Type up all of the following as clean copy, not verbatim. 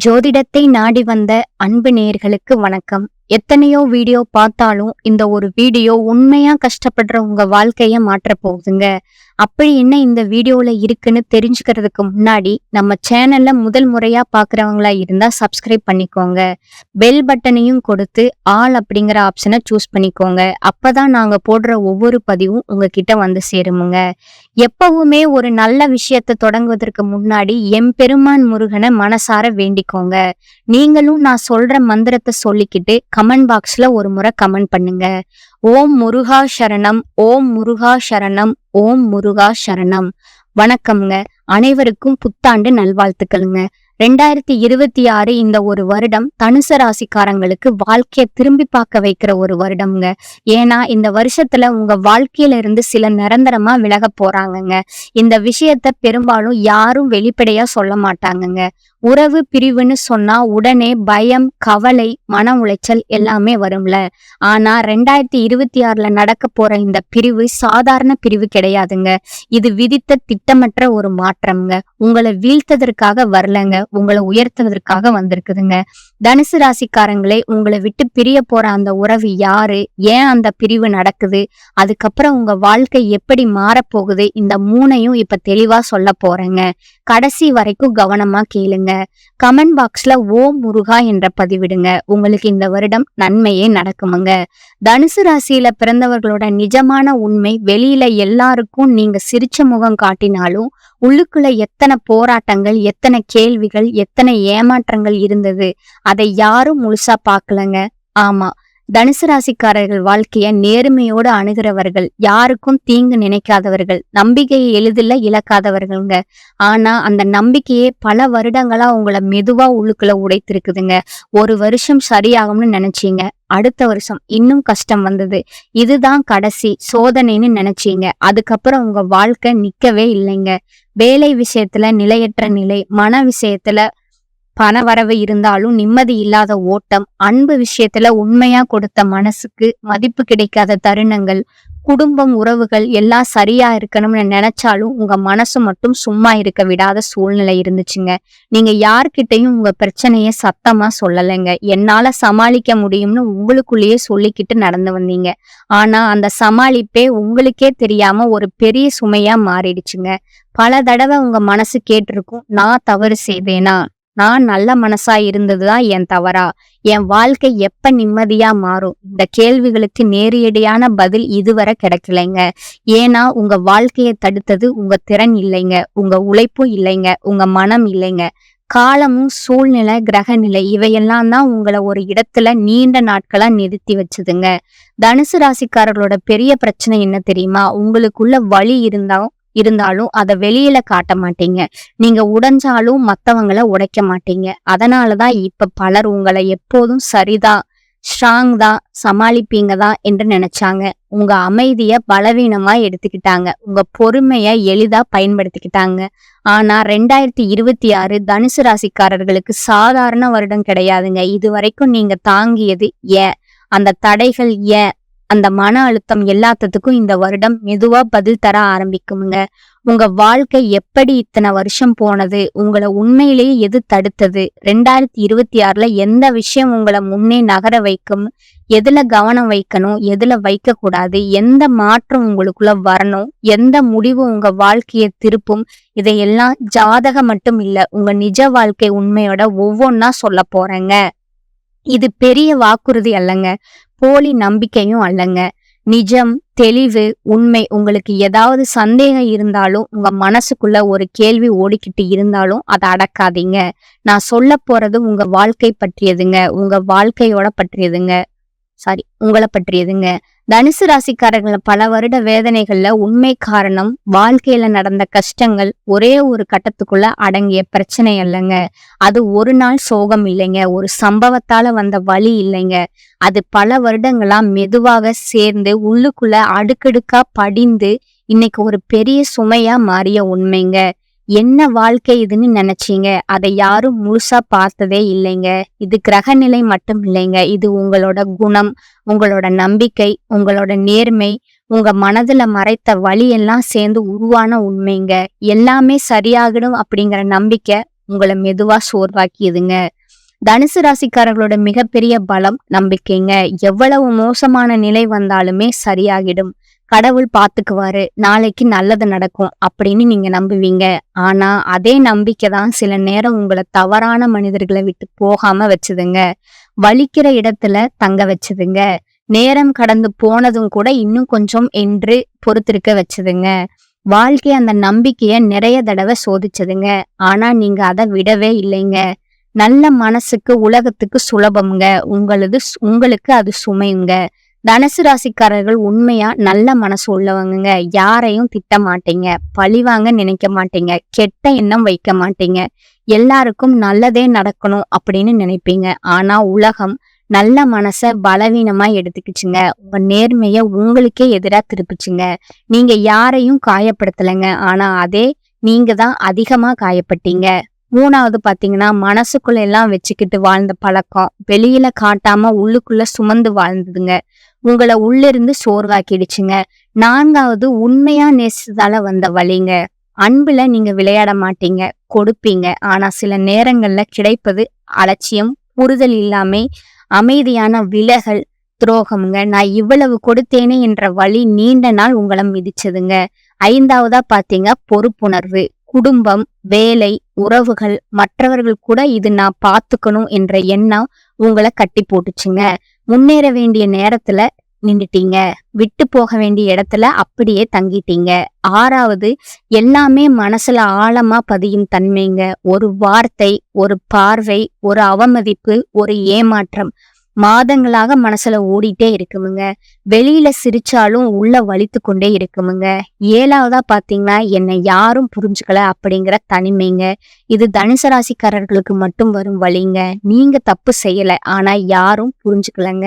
ஜோதிடத்தை நாடி வந்த அன்பு நேயர்களுக்கு வணக்கம். எத்தனையோ வீடியோ பார்த்தாலும் இந்த ஒரு வீடியோ உண்மையா கஷ்டப்படுற உங்க வாழ்க்கைய மாற்ற போகுதுங்க. அப்படி என்ன இந்த வீடியோல இருக்குன்னு தெரிஞ்சுக்கிறதுக்கு முன்னாடி நம்ம சேனல்ல முதல் முறையா பாக்குறவங்களா இருந்தா சப்ஸ்கிரைப் பண்ணிக்கோங்க. பெல் பட்டனையும் கொடுத்து ஆல் அப்படிங்கிற ஆப்ஷனை சூஸ் பண்ணிக்கோங்க. அப்பதான் நாங்க போடுற ஒவ்வொரு பதிவும் உங்ககிட்ட வந்து சேருமுங்க. எப்பவுமே ஒரு நல்ல விஷயத்தை தொடங்குவதற்கு முன்னாடி எம்பெருமான் முருகனை மனசார வேண்டிக்கோங்க. நீங்களும் நான் சொல்ற மந்திரத்தை சொல்லிக்கிட்டு கமெண்ட் பாக்ஸ்ல ஒரு முறை கமெண்ட் பண்ணுங்க. ஓம் முருகா சரணம், ஓம் முருகா சரணம், ஓம் முருகா சரணம். வணக்கம்ங்க. அனைவருக்கும் புத்தாண்டு நல்வாழ்த்துக்களுங்க. 2026 இந்த ஒரு வருடம் தனுசு ராசிக்காரங்களுக்கு வாழ்க்கைய திரும்பி பார்க்க வைக்கிற ஒரு வருடம்ங்க. ஏன்னா இந்த வருஷத்துல உங்க வாழ்க்கையில இருந்து சில நிரந்தரமா விலக போறாங்கங்க. இந்த விஷயத்த பெரும்பாலும் யாரும் வெளிப்படையா சொல்ல மாட்டாங்கங்க. உறவு பிரிவுன்னு சொன்னா உடனே பயம், கவலை, மன உளைச்சல் எல்லாமே வரும்ல. ஆனா 2026 நடக்க போற இந்த பிரிவு சாதாரண பிரிவு கிடையாதுங்க. இது விதித்த திட்டமற்ற ஒரு மாற்றம்ங்க. உங்களை வீழ்த்ததற்காக வரலங்க, உங்களை உயர்த்துவதற்காக வந்திருக்குதுங்க. தனுசு ராசிக்காரங்களே, உங்களை விட்டு பிரிய போற அந்த உறவு யாரு, ஏன் அந்த பிரிவு நடக்குது, அதுக்கப்புறம் உங்க வாழ்க்கை எப்படி மாறப்போகுது, இந்த மூணையும் இப்ப தெளிவா சொல்ல போறேங்க. கடைசி வரைக்கும் கவனமா கேளுங்க. கமெண்ட் பாக்ஸ்ல ஓம் முருகா என்ற பதிவிடுங்க. உங்களுக்கு இந்த வருடம் நன்மையே நடக்குமுங்க. தனுசு ராசியில பிறந்தவர்களோட நிஜமான உண்மை வெளியில எல்லாருக்கும் நீங்க சிரிச்ச முகம் காட்டினாலும் உள்ளுக்குள்ள எத்தனை போராட்டங்கள், எத்தனை கேள்விகள், எத்தனை ஏமாற்றங்கள் இருந்தது, அதை யாரும் முழுசா பார்க்கலங்க. ஆமா, தனுசு ராசிக்காரர்கள் வாழ்க்கைய நேர்மையோடு அணுகிறவர்கள், யாருக்கும் தீங்கு நினைக்காதவர்கள், நம்பிக்கையை எளிதில் இழக்காதவர்கள்ங்க. ஆனா அந்த நம்பிக்கையே பல வருடங்களா உங்களை மெதுவா உள்ளுக்குள்ள உடைத்திருக்குதுங்க. ஒரு வருஷம் சரியாகும்னு நினைச்சீங்க, அடுத்த வருஷம் இன்னும் கஷ்டம் வந்தது. இதுதான் கடைசி சோதனைன்னு நினைச்சீங்க. அதுக்கப்புறம் உங்க வாழ்க்கை நிக்கவே இல்லைங்க. வேலை விஷயத்துல நிலையற்ற நிலை, மன விஷயத்துல பண வரவு இருந்தாலும் நிம்மதி இல்லாத ஓட்டம், அன்பு விஷயத்துல உண்மையா கொடுத்த மனசுக்கு மதிப்பு கிடைக்காத தருணங்கள், குடும்பம், உறவுகள் எல்லாம் சரியா இருக்கணும்னு நினைச்சாலும் உங்க மனசு மட்டும் சும்மா இருக்க விடாத சூழ்நிலை இருந்துச்சுங்க. நீங்க யார்கிட்டையும் உங்க பிரச்சனைய சத்தமா சொல்லலைங்க. என்னால சமாளிக்க முடியும்னு உங்களுக்குள்ளேயே சொல்லிக்கிட்டு நடந்து வந்தீங்க. ஆனா அந்த சமாளிப்பே உங்களுக்கே தெரியாம ஒரு பெரிய சுமையா மாறிடுச்சுங்க. பல தடவை உங்க மனசு கேட்டிருக்கும், நான் தவறு செய்தேனா, நான் நல்ல மனசா இருந்ததுதான் என் தவறா, என் வாழ்க்கை எப்ப நிம்மதியா மாறும்? இந்த கேள்விகளுக்கு நேரடியான பதில் இதுவரை கிடைக்கலைங்க. ஏன்னா உங்க வாழ்க்கையை தடுத்தது உங்க திறன் இல்லைங்க, உங்க உழைப்பும் இல்லைங்க, உங்க மனம் இல்லைங்க. காலமும் சூழ்நிலை, கிரகநிலை இவையெல்லாம் தான் உங்களை ஒரு இடத்துல நீண்ட நாட்களா நிறுத்தி வச்சுதுங்க. தனுசு ராசிக்காரர்களோட பெரிய பிரச்சனை என்ன தெரியுமா? உங்களுக்குள்ள வலி இருந்தாலும் அதை வெளியில காட்ட மாட்டீங்க. நீங்க உடைஞ்சாலும் மத்தவங்களை உடைக்க மாட்டீங்க. அதனாலதான் இப்ப பலர் உங்களை எப்போதும் சரிதான், ஸ்ட்ராங் தான், சமாளிப்பீங்க தான் என்று நினைச்சாங்க. உங்க அமைதிய பலவீனமா எடுத்துக்கிட்டாங்க, உங்க பொறுமைய எளிதா பயன்படுத்திக்கிட்டாங்க. ஆனா 2026 தனுசு ராசிக்காரர்களுக்கு சாதாரண வருடம் கிடையாதுங்க. இது வரைக்கும் நீங்க தாங்கியது ஏன், அந்த தடைகள் ஏன், அந்த மன அழுத்தம் எல்லாத்துக்கும் இந்த வருடம் மெதுவா பதில் தர ஆரம்பிக்குங்க. உங்க வாழ்க்கை எப்படி இத்தனை வருஷம் போனது, உங்களை உண்மையிலேயே எது தடுத்தது, 2026 எந்த விஷயம் உங்களை முன்னே நகர வைக்கும், எதுல கவனம் வைக்கணும், எதுல வைக்க கூடாது, எந்த மாற்றம் உங்களுக்குள்ள வரணும், எந்த முடிவு உங்க வாழ்க்கையை திருப்பும், இதையெல்லாம் ஜாதகம் மட்டும் இல்ல, உங்க நிஜ வாழ்க்கை உண்மையோட ஒவ்வொன்னா சொல்ல போறேங்க. இது பெரிய வாக்குறுதி அல்லங்க, போலி நம்பிக்கையும் அல்லங்க. நிஜம், தெளிவு, உண்மை. உங்களுக்கு ஏதாவது சந்தேகம் இருந்தாலும், உங்க மனசுக்குள்ள ஒரு கேள்வி ஓடிக்கிட்டு இருந்தாலும் அதை அடக்காதீங்க. நான் சொல்ல போறது உங்க வாழ்க்கை பற்றியதுங்க, உங்க வாழ்க்கையோட பற்றியதுங்க, உங்களை பற்றியதுங்க. தனுசு ராசிக்காரர்கள் பல வருட வேதனைகள்ல உண்மை காரணம் வாழ்க்கையில நடந்த கஷ்டங்கள் ஒரே ஒரு கட்டத்துக்குள்ள அடங்கிய பிரச்சனை அல்லங்க. அது ஒரு நாள் சோகம் இல்லைங்க, ஒரு சம்பவத்தால வந்த வலி இல்லைங்க. அது பல வருடங்களா மெதுவாக சேர்ந்து உள்ளுக்குள்ள அடுக்கடுக்கா படிந்து இன்னைக்கு ஒரு பெரிய சுமையா மாறிய உண்மைங்க. என்ன வாழ்க்கை இதுன்னு நினைச்சீங்க, அதை யாரும் முழுசா பார்த்ததே இல்லைங்க. இது கிரகநிலை மட்டும் இல்லைங்க, இது உங்களோட குணம், உங்களோட நம்பிக்கை, உங்களோட நேர்மை, உங்க மனதுல மறைத்த வலி எல்லாம் சேர்ந்து உருவான உண்மைங்க. எல்லாமே சரியாகிடும் அப்படிங்கிற நம்பிக்கை உங்களை மெதுவா சோர்வாக்கியதுங்க. தனுசு ராசிக்காரர்களோட மிகப்பெரிய பலம் நம்பிக்கைங்க. எவ்வளவு மோசமான நிலை வந்தாலுமே சரியாகிடும், கடவுள் பாத்துக்குவாரு, நாளைக்கு நல்லது நடக்கும் அப்படின்னு நீங்க நம்புவீங்க. ஆனா அதே நம்பிக்கை தான் சில நேரம் உங்களை தவறான மனிதர்களை விட்டு போகாம வச்சுதுங்க, வலிக்கிற இடத்துல தங்க வச்சுதுங்க, நேரம் கடந்து போனதும் கூட இன்னும் கொஞ்சம் என்று பொறுத்திருக்க வச்சுதுங்க. வாழ்க்கை அந்த நம்பிக்கைய நிறைய தடவை சோதிச்சதுங்க. ஆனா நீங்க அதை விடவே இல்லைங்க. நல்ல மனசுக்கு உலகத்துக்கு சுலபம்ங்க, உங்களுக்கு அது சுமைங்க. தனுசு ராசிக்காரர்கள் உண்மையா நல்ல மனசு உள்ளவங்க. யாரையும் திட்ட மாட்டீங்க, பழிவாங்க நினைக்க மாட்டீங்க, கெட்ட எண்ணம் வைக்க மாட்டீங்க, எல்லாருக்கும் நல்லதே நடக்கணும் அப்படின்னு நினைப்பீங்க. ஆனா உலகம் நல்ல மனச பலவீனமா எடுத்துக்கிச்சுங்க, உங்க நேர்மைய உங்களுக்கே எதிரா திருப்பிச்சுங்க. நீங்க யாரையும் காயப்படுத்தலைங்க, ஆனா அதே நீங்க தான் அதிகமா காயப்பட்டீங்க. மூணாவது பாத்தீங்கன்னா, மனசுக்குள்ள எல்லாம் வச்சுக்கிட்டு வாழ்ந்த பழக்கம் வெளியில காட்டாம உள்ளுக்குள்ள சுமந்து வாழ்ந்ததுங்க, உங்களை உள்ளிருந்து சோர்வாக்கிடுச்சுங்க. நான்காவது, உண்மையா நேசத்தால வந்த வழிங்க. அன்புல நீங்க விளையாட மாட்டீங்க, கொடுப்பீங்க. ஆனா சில நேரங்கள்ல கிடைப்பது அலட்சியம், புரிதல் இல்லாம அமைதியான விலகல், துரோகம்ங்க. நான் இவ்வளவு கொடுத்தேனே என்ற வழி நீண்ட நாள் உங்களை மிதிச்சதுங்க. ஐந்தாவதா பாத்தீங்க, பொறுப்புணர்வு. குடும்பம், வேலை, உறவுகள், மற்றவர்கள் கூட இது நான் பாத்துக்கணும் என்ற எண்ணம் உங்களை கட்டி போட்டுச்சுங்க. முன்னேற வேண்டிய நேரத்துல நின்றுட்டீங்க, விட்டு போக வேண்டிய இடத்துல அப்படியே தங்கிட்டீங்க. ஆறாவது, எல்லாமே மனசுல ஆழமா பதியும் தன்மைங்க. ஒரு வார்த்தை, ஒரு பார்வை, ஒரு அவமதிப்பு, ஒரு ஏமாற்றம் மாதங்களாக மனசுல ஓடிட்டே இருக்குமுங்க. வெளியில சிரிச்சாலும் உள்ள வலித்து கொண்டே இருக்குமுங்க. ஏழாவதா பாத்தீங்கன்னா, என்னை யாரும் புரிஞ்சுக்கல அப்படிங்கிற தனிமைங்க. இது தனுசு ராசிக்காரர்களுக்கு மட்டும் வரும் வழிங்க. நீங்க தப்பு செய்யல, ஆனா யாரும் புரிஞ்சுக்கலங்க.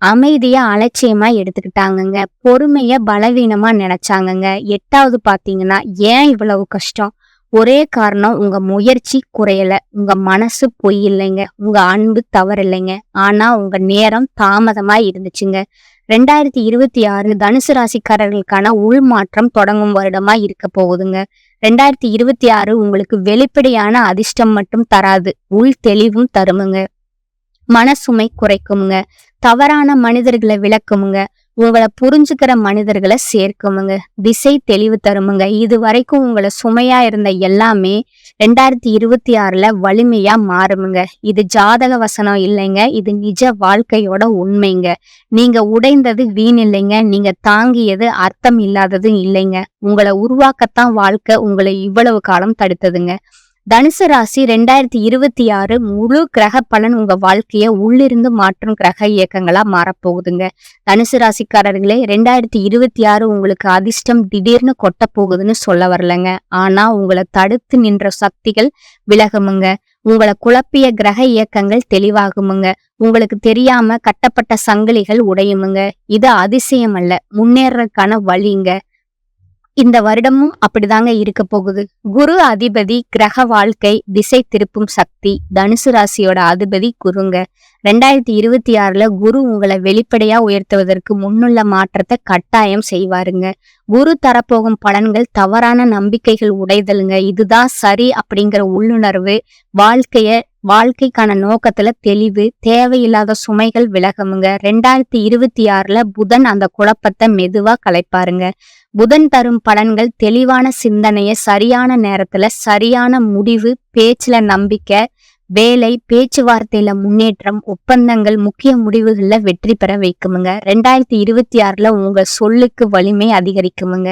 அமைதிய அலட்சியமா எடுத்துக்கிட்டாங்கங்க, பொறுமைய பலவீனமா நினைச்சாங்கங்க. எட்டாவது பாத்தீங்கன்னா, ஏன் இவ்வளவு கஷ்டம்? ஒரே காரணம், உங்க முயற்சி குறையல, உங்க மனசு பொய் இல்லைங்க, உங்க அன்பு தவறில்லைங்க, ஆனா உங்க நேரம் தாமதமா இருந்துச்சுங்க. 2026 தனுசு ராசிக்காரர்களுக்கான உள்மாற்றம் தொடங்கும் வருடமா இருக்க போகுதுங்க. 2026 உங்களுக்கு வெளிப்படையான அதிர்ஷ்டம் மட்டும் தராது, உள் தெளிவும் தருமுங்க. மனசுமை குறைக்குமுங்க, தவறான மனிதர்களை விளக்குமுங்க, உங்களை புரிஞ்சுக்கிற மனிதர்களை சேர்க்குமுங்க, திசை தெளிவு தருமுங்க. இது வரைக்கும் உங்களை சுமையா இருந்த எல்லாமே 2026 வலிமையா மாறுமுங்க. இது ஜாதக வசனம் இல்லைங்க, இது நிஜ வாழ்க்கையோட உண்மைங்க. நீங்க உடைந்தது வீண் இல்லைங்க, நீங்க தாங்கியது அர்த்தம் இல்லாததும் இல்லைங்க. உங்களை உருவாக்கத்தான் வாழ்க்கை உங்களை இவ்வளவு காலம் தடுத்ததுங்க. தனுசு ராசி 2026 முழு கிரக பலன் உங்க வாழ்க்கைய உள்ளிருந்து மாற்றும் கிரக இயக்கங்களா மாறப்போகுதுங்க. தனுசு ராசிக்காரர்களே, 2026 உங்களுக்கு அதிர்ஷ்டம் திடீர்னு கொட்ட போகுதுன்னு சொல்ல வரலங்க. ஆனா உங்களை தடுத்து நின்ற சக்திகள் விலகுமுங்க, உங்களை குழப்பிய கிரக இயக்கங்கள் தெளிவாகுமுங்க, உங்களுக்கு தெரியாம கட்டப்பட்ட சங்கிலிகள் உடையுமுங்க. இது அதிசயம் அல்ல, முன்னேறதுக்கான வழிங்க. இந்த வருடமும் அப்படிதாங்க இருக்க போகுது. குரு அதிபதி கிரக வாழ்க்கை திசை திருப்பும் சக்தி. தனுசு ராசியோட அதிபதி குருங்க. 2026 குரு உங்களை வெளிப்படையா உயர்த்துவதற்கு முன்னுள்ள மாற்றத்தை கட்டாயம் செய்வாருங்க. குரு தரப்போகும் பலன்கள் தவறான நம்பிக்கைகள் உடைதலுங்க, இதுதான் சரி அப்படிங்கிற உள்ளுணர்வு, வாழ்க்கைக்கான நோக்கத்துல தெளிவு, தேவையில்லாத சுமைகள் விலகுமுங்க. 2026 புதன் அந்த குழப்பத்தை மெதுவா கலைப்பாருங்க. புதன் தரும் பலன்கள் தெளிவான சிந்தனைய, சரியான நேரத்துல சரியான முடிவு, பேச்சுல நம்பிக்கை, வேலை, பேச்சுவார்த்தையில முன்னேற்றம், ஒப்பந்தங்கள், முக்கிய முடிவுகள்ல வெற்றி பெற வைக்குமுங்க. 2026 உங்க சொல்லுக்கு வலிமை அதிகரிக்குமுங்க.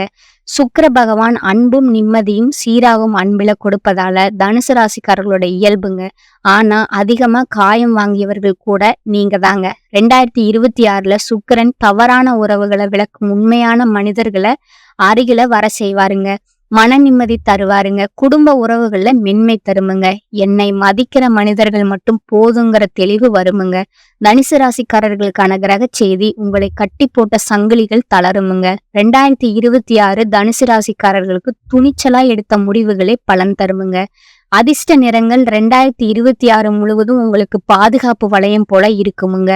சுக்கிர பகவான் அன்பும் நிம்மதியும் சீராகும் அன்பில கொடுப்பதால தனுசு ராசிக்காரர்களோட இயல்புங்க. ஆனா அதிகமா காயம் வாங்கியவர்கள் கூட நீங்க தாங்க. 2026 சுக்கிரன் தவறான உறவுகளை விளக்கும் உண்மையான மனிதர்களை அருகில வர செய்வாருங்க, மன நிம்மதி தருவாருங்க, குடும்ப உறவுகள்ல மென்மை தருமுங்க, என்னை மதிக்கிற மனிதர்கள் மட்டும் போதுங்கிற தெளிவு வருமுங்க. தனுசு ராசிக்காரர்களுக்கான கிரக செய்தி, உங்களை கட்டி போட்ட சங்கிலிகள் தளருமுங்க. 2026 தனுசு ராசிக்காரர்களுக்கு துணிச்சலா எடுத்த முடிவுகளே பலன் தருமுங்க. அதிர்ஷ்ட நிறங்கள் 2026 முழுவதும் உங்களுக்கு பாதுகாப்பு வளையம் போல இருக்குமுங்க.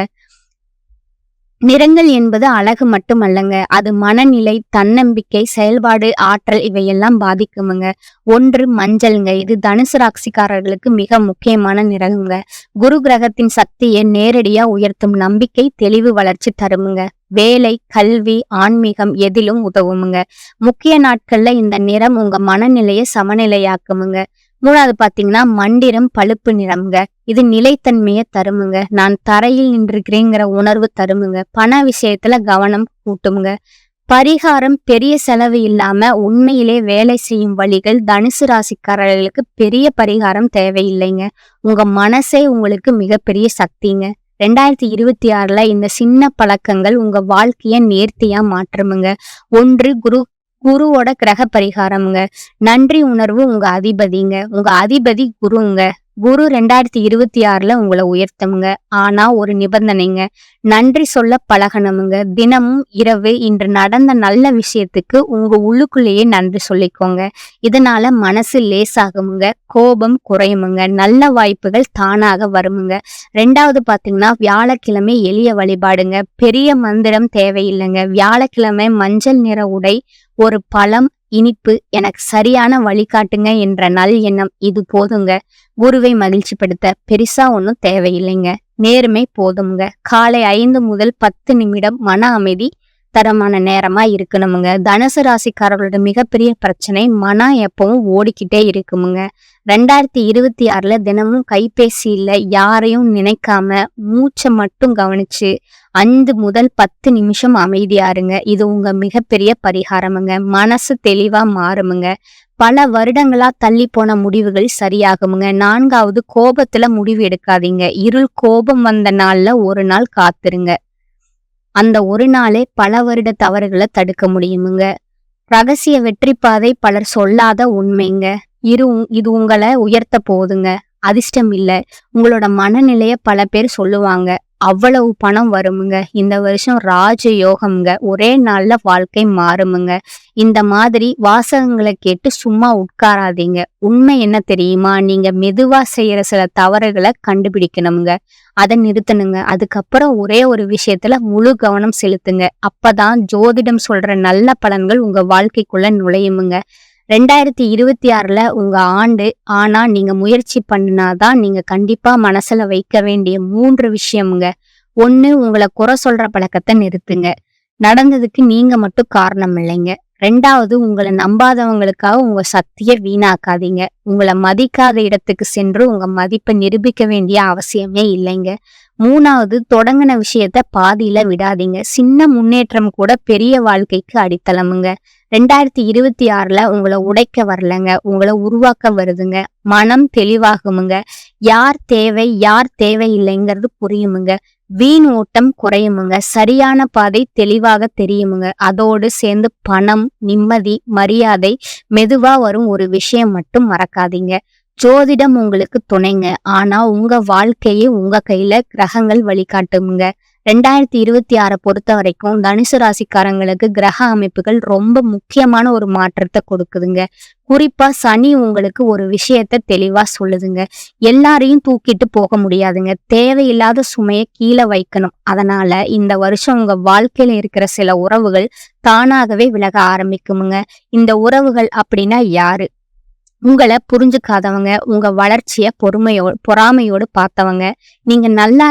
நிறங்கள் என்பது அழகு மட்டுமல்லங்க. அது மனநிலை, தன்னம்பிக்கை, செயல்பாடு, ஆற்றல் இவையெல்லாம் பாதிக்குமுங்க. ஒன்று மஞ்சள்ங்க. இது தனுசு ராசிக்காரர்களுக்கு மிக முக்கியமான நிறங்க. குரு கிரகத்தின் சக்தியை நேரடியா உயர்த்தும் நம்பிக்கை, தெளிவு, வளர்ச்சி தருமுங்க. வேலை, கல்வி, ஆன்மீகம் எதிலும் உதவுமுங்க. முக்கிய நாட்கள்ல இந்த நிறம் உங்க மனநிலையை சமநிலையாக்குமுங்க. மூணாவது பாத்தீங்கன்னா மண்டிரம் பழுப்பு நிறம்ங்க. இது நிலைத்தன்மையை தருமுங்க. நான் தரையில் நின்றுக்கிறேங்கிற உணர்வு தருமுங்க. பண விஷயத்துல கவனம் கூட்டுமுங்க. பரிகாரம் பெரிய செலவு இல்லாம உண்மையிலே வேலை செய்யும் வழிகள். தனுசு ராசிக்காரர்களுக்கு பெரிய பரிகாரம் தேவையில்லைங்க. உங்க மனசே உங்களுக்கு மிகப்பெரிய சக்திங்க. 2026ல இந்த சின்ன பழக்கங்கள் உங்க வாழ்க்கைய நேர்த்தியா மாற்றுமுங்க. ஒன்று குருவோட கிரக பரிகாரம்ங்க. நன்றி உணர்வு உங்க அதிபதிங்க. உங்க அதிபதி குருங்க. குரு 2026ல உங்களை உயர்த்துமுங்க. ஆனா ஒரு நிபந்தனைங்க. நன்றி சொல்ல பழகணுமுங்க. தினமும் இரவு இன்று நடந்த நல்ல விஷயத்துக்கு உங்க உள்ளுக்குள்ளேயே நன்றி சொல்லிக்கோங்க. இதனால மனசு லேசாகுமுங்க. கோபம் குறையுமுங்க. நல்ல வாய்ப்புகள் தானாக வருமுங்க. 2வது பாத்தீங்கன்னா வியாழக்கிழமை எளிய வழிபாடுங்க. பெரிய மந்திரம் தேவையில்லைங்க. வியாழக்கிழமை மஞ்சள் நிற உடை, ஒரு பழம், இனிப்பு, எனக்கு சரியான வழிகாட்டுங்க என்ற நல் எண்ணம் இது போதுங்க. குருவை மகிழ்ச்சிப்படுத்த பெருசா ஒன்றும் தேவையில்லைங்க. நேர்மை போதுங்க. காலை 5 முதல் 10 நிமிடம் மன அமைதி தரமான நேரமா இருக்கணுமுங்க. தனுசு ராசிக்காரர்களோட மிகப்பெரிய பிரச்சனை மனம் எப்பவும் ஓடிக்கிட்டே இருக்குமுங்க. 2026ல தினமும் கைபேசியில யாரையும் நினைக்காம மூச்சை மட்டும் கவனிச்சு 5 முதல் 10 நிமிஷம் அமைதியா இருங்க. இது உங்க மிகப்பெரிய பரிகாரமுங்க. மனசு தெளிவா மாறுமுங்க. பல வருடங்களா தள்ளி போன முடிவுகள் சரியாகுமுங்க. 4வது கோபத்துல முடிவு எடுக்காதீங்க. இருள் கோபம் வந்த நாள்ல ஒரு நாள் காத்துருங்க. அந்த ஒரு நாளே பல வருட தவறுகளை தடுக்க முடியுமுங்க. ரகசிய வெற்றி பாதை பலர் சொல்லாத உண்மைங்க. இது உங்களை உயர்த்த போகுதுங்க. அதிர்ஷ்டம் இல்ல, உங்களோட மனநிலைய பல பேர் சொல்லுவாங்க. அவ்வளவு பணம் வருமுங்க. இந்த வருஷம் ராஜ யோகம்ங்க. ஒரே நாள்ல வாழ்க்கை மாறுமுங்க. இந்த மாதிரி வாசகங்களை கேட்டு சும்மா உட்காராதீங்க. உண்மை என்ன தெரியுமா? நீங்க மெதுவா செய்யற சில தவறுகளை கண்டுபிடிக்கணுங்க. அதை நிறுத்தணுங்க. அதுக்கப்புறம் ஒரே ஒரு விஷயத்துல முழு கவனம் செலுத்துங்க. அப்பதான் ஜோதிடம் சொல்ற நல்ல பலன்கள் உங்க வாழ்க்கைக்குள்ள நுழையுமுங்க. 2026ல உங்க ஆண்டு. ஆனா நீங்க முயற்சி பண்ணினாதான் நீங்க கண்டிப்பா மனசுல வைக்க வேண்டிய 3 விஷயம்ங்க. 1, உங்களை குறை சொல்ற பழக்கத்தை நிறுத்துங்க. நடந்ததுக்கு நீங்க மட்டும் காரணம் இல்லைங்க. 2வது, உங்களை நம்பாதவங்களுக்காக உங்க சக்தியை வீணாக்காதீங்க. உங்களை மதிக்காத இடத்துக்கு சென்று உங்க மதிப்பை நிரூபிக்க வேண்டிய அவசியமே இல்லைங்க. 3வது, தொடங்கின விஷயத்த பாதியில விடாதீங்க. சின்ன முன்னேற்றம் கூட பெரிய வாழ்க்கைக்கு அடித்தளமுங்க. 2026ல உங்களை உடைக்க வரலங்க, உங்களை உருவாக்க வருதுங்க. மனம் தெளிவாகுமுங்க. யார் தேவை யார் தேவையில்லைங்கிறது புரியுமுங்க. வீண் ஓட்டம் குறையுமுங்க. சரியான பாதை தெளிவாக தெரியுமுங்க. அதோடு சேர்ந்து பணம், நிம்மதி, மரியாதை மெதுவா வரும். ஒரு விஷயம் மட்டும் மறக்காதீங்க. ஜோதிடம் உங்களுக்கு துணைங்க. ஆனா உங்க வாழ்க்கையே உங்க கையில கிரகங்கள் வழிகாட்டுமுங்க. 2026 பொறுத்த வரைக்கும் தனுசு ராசிக்காரங்களுக்கு கிரக அமைப்புகள் ரொம்ப முக்கியமான ஒரு மாற்றத்தை கொடுக்குதுங்க. குறிப்பா சனி உங்களுக்கு ஒரு விஷயத்த தெளிவா சொல்லுதுங்க. எல்லாரையும் தூக்கிட்டு போக முடியாதுங்க. தேவையில்லாத சுமையை கீழே வைக்கணும். அதனால இந்த வருஷம் உங்க வாழ்க்கையில இருக்கிற சில உறவுகள் தானாகவே விலக ஆரம்பிக்குமுங்க. இந்த உறவுகள் அப்படின்னா யாரு? உங்களை புரிஞ்சுக்காதவங்க, உங்க வளர்ச்சிய பொறாமையோடு பார்த்தவங்க, நீங்க நல்லா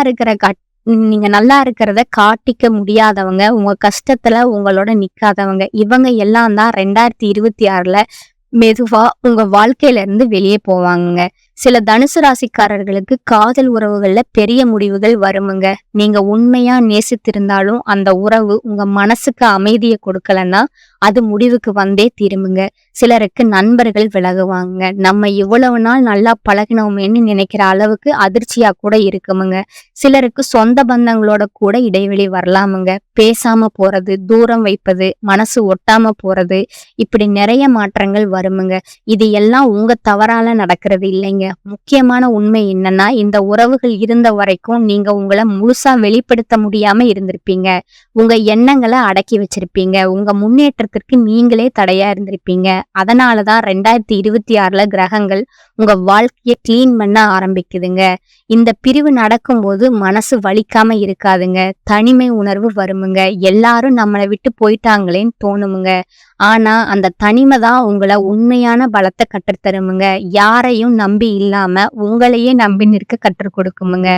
இருக்கிறத காட்டிக்க முடியாதவங்க, உங்க கஷ்டத்துல உங்களோட நிக்காதவங்க, இவங்க எல்லாம் தான் 2026ல மெதுவா உங்க வாழ்க்கையில இருந்து வெளியே போவாங்க. சில தனுசு ராசிக்காரர்களுக்கு காதல் உறவுகள்ல பெரிய முடிவுகள் வருமுங்க. நீங்க உண்மையா நேசித்திருந்தாலும் அந்த உறவு உங்க மனசுக்கு அமைதியை கொடுக்கலன்னா அது முடிவுக்கு வந்தே திரும்புங்க. சிலருக்கு நண்பர்கள் விலகுவாங்க. நம்ம இவ்வளவு நாள் நல்லா பழகினோமேன்னு நினைக்கிற அளவுக்கு அதிர்ச்சியா கூட இருக்குமுங்க. சிலருக்கு சொந்த பந்தங்களோட கூட இடைவெளி வரலாமுங்க. பேசாம போறது, தூரம் வைப்பது, மனசு ஒட்டாம போறது, இப்படி நிறைய மாற்றங்கள் வருமுங்க. இது எல்லாம் உங்க தவறால நடக்கிறது இல்லைங்க. முக்கியமான உண்மை என்னன்னா, இந்த உறவுகள் இருந்த வரைக்கும் நீங்க உங்கள முழுசா வெளிப்படுத்த முடியாம இருந்திருப்பீங்க. உங்க எண்ணங்கள அடக்கி வச்சிருப்பீங்க. உங்க முன்னேற்றத்திற்கு நீங்களே தடையா இருந்திருப்பீங்க. அதனால தான் 2026ல கிரகங்கள் உங்க வாழ்க்கைய கிளீன் பண்ண ஆரம்பிக்குதுங்க. இந்த பிரிவு நடக்கும்போது மனசு வலிக்காம இருக்காதுங்க. தனிமை உணர்வு வருமுங்க. எல்லாரும் நம்மள விட்டு போயிட்டாங்களேன்னு தோணுமுங்க. ஆனா அந்த தனிமை தான் உங்கள உண்மையான பலத்த கற்றுத்தருமுங்க. யாரையும் நம்பி இல்லாம உங்களையே நம்பி நிற்க கற்றுக் கொடுக்குமுங்க.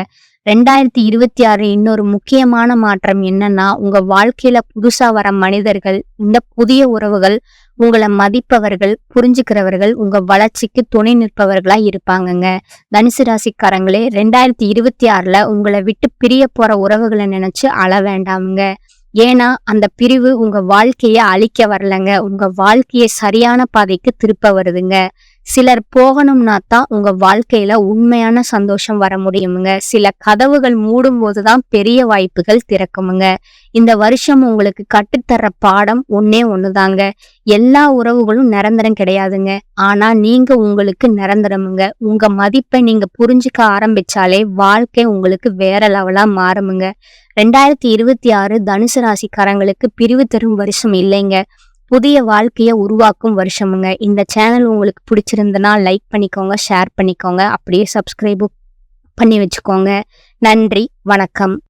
2026 இன்னொரு முக்கியமான மாற்றம் என்னன்னா, உங்க வாழ்க்கையில புதுசா வர மனிதர்கள், இந்த புதிய உறவுகள் உங்கள மதிப்பவர்கள், புரிஞ்சுக்கிறவர்கள், உங்க வளர்ச்சிக்கு துணை நிற்பவர்களா இருப்பாங்கங்க. தனுசு ராசிக்காரங்களே, 2026ல உங்கள விட்டு பிரிய போற உறவுகள நினைச்சு அழ வேண்டாமுங்க. ஏன்னா அந்த பிரிவு உங்க வாழ்க்கைய அழிக்க வரலங்க. உங்க வாழ்க்கைய சரியான பாதைக்கு திருப்ப வருதுங்க. சிலர் போகணும்னா தான் உங்க வாழ்க்கையில உண்மையான சந்தோஷம் வர முடியுமுங்க. சில கதவுகள் மூடும் போதுதான் பெரிய வாய்ப்புகள் திறக்குமுங்க. இந்த வருஷம் உங்களுக்கு கற்றுத்தர்ற பாடம் ஒன்னே ஒண்ணுதாங்க. எல்லா உறவுகளும் நிரந்தரம் கிடையாதுங்க. ஆனா நீங்க உங்களுக்கு நிரந்தரமுங்க. உங்க மதிப்பை நீங்க புரிஞ்சுக்க ஆரம்பிச்சாலே வாழ்க்கை உங்களுக்கு வேற லெவலா மாறுமுங்க. 2026 தனுசு ராசிக்காரங்களுக்கு பிரிவு தரும் வருஷம் இல்லைங்க. புதிய வாழ்க்கைய உருவாக்கும் வருஷமுங்க. இந்த சேனல் உங்களுக்கு பிடிச்சிருந்தனா லைக் பண்ணிக்கோங்க, ஷேர் பண்ணிக்கோங்க, அப்படியே சப்ஸ்கிரைபும் பண்ணி வச்சுக்கோங்க. நன்றி, வணக்கம்.